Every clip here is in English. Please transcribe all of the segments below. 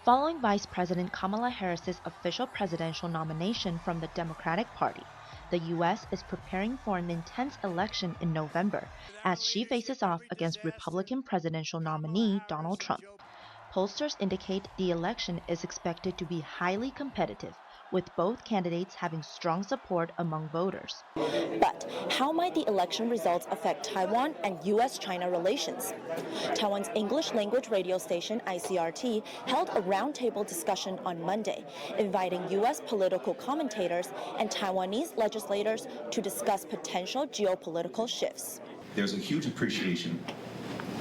Following Vice President Kamala Harris's official presidential nomination from the Democratic Party, the U.S. is preparing for an intense election in November as she faces off against Republican presidential nominee Donald Trump. Pollsters indicate the election is expected to be highly competitive, with both candidates having strong support among voters. But how might the election results affect Taiwan and U.S.-China relations? Taiwan's English language radio station ICRT held a roundtable discussion on Monday, inviting U.S. political commentators and Taiwanese legislators to discuss potential geopolitical shifts. There's a huge appreciation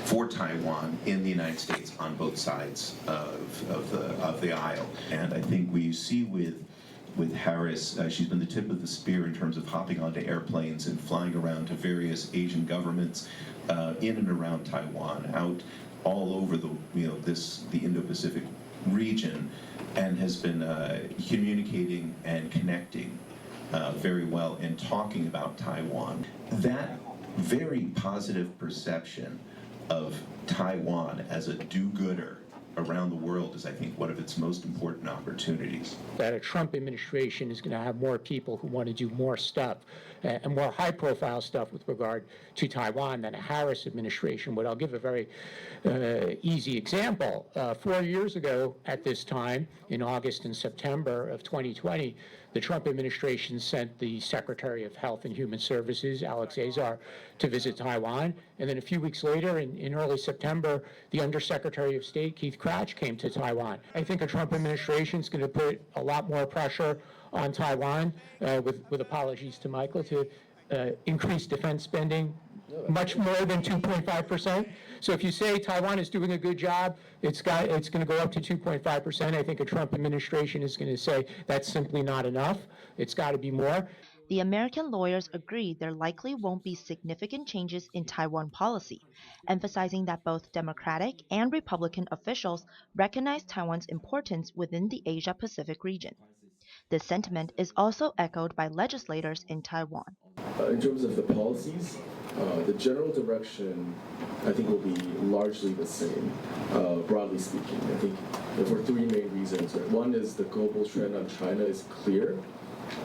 for Taiwan in the United States on both sides of the aisle. And I think we see with Harris, she's been the tip of the spear in terms of hopping onto airplanes and flying around to various Asian governments in and around Taiwan, out all over the Indo-Pacific region, and has been communicating and connecting very well and talking about Taiwan. That very positive perception of Taiwan as a do-gooder around the world is, I think, one of its most important opportunities. That a Trump administration is going to have more people who want to do more stuff and more high-profile stuff with regard to Taiwan than a Harris administration would. I'll give a very easy example. 4 years ago at this time, in August and September of 2020, the Trump administration sent the Secretary of Health and Human Services, Alex Azar, to visit Taiwan. And then a few weeks later, in early September, the Undersecretary of State, Keith Crouch, came to Taiwan. I think a Trump administration is going to put a lot more pressure on Taiwan, with apologies to Michael, to increase defense spending much more than 2.5%. So if you say Taiwan is doing a good job, it's going to go up to 2.5%. I think a Trump administration is going to say that's simply not enough. It's got to be more. The American lawyers agree there likely won't be significant changes in Taiwan policy, emphasizing that both Democratic and Republican officials recognize Taiwan's importance within the Asia-Pacific region. This sentiment is also echoed by legislators in Taiwan. In terms of the policies, the general direction, I think, will be largely the same, broadly speaking. I think for three main reasons. One is the global trend on China is clear,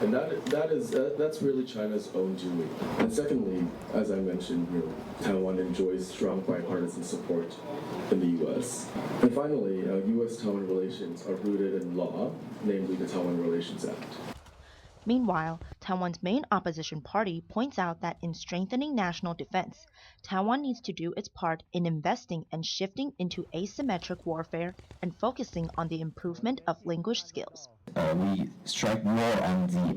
and that's really China's own doing. And secondly, as I mentioned, Taiwan enjoys strong bipartisan support in the U.S. And finally, U.S.-Taiwan relations are rooted in law, namely the Taiwan Relations Act. Meanwhile, Taiwan's main opposition party points out that in strengthening national defense, Taiwan needs to do its part in investing and shifting into asymmetric warfare and focusing on the improvement of language skills. We strike more on the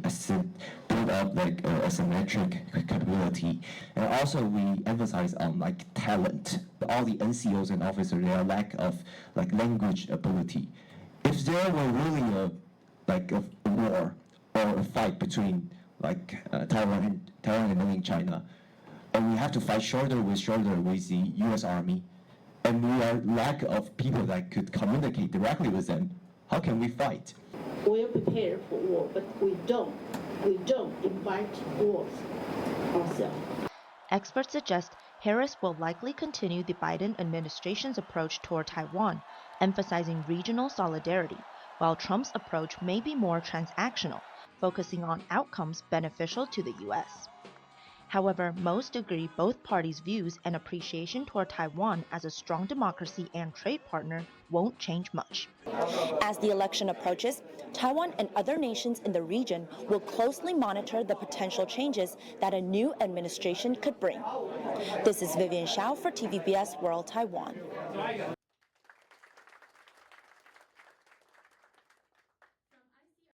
build up asymmetric capability, and also we emphasize on talent. All the NCOs and officers, their lack of language ability. If there were really a war or a fight between Taiwan and China, and we have to fight shoulder with the U.S. Army, and we are lack of people that could communicate directly with them, how can we fight? We are prepared for war, but we don't invite wars ourselves. Experts suggest Harris will likely continue the Biden administration's approach toward Taiwan, emphasizing regional solidarity, while Trump's approach may be more transactional, focusing on outcomes beneficial to the U.S. However, most agree both parties' views and appreciation toward Taiwan as a strong democracy and trade partner won't change much. As the election approaches, Taiwan and other nations in the region will closely monitor the potential changes that a new administration could bring. This is Vivian Xiao for TVBS World Taiwan.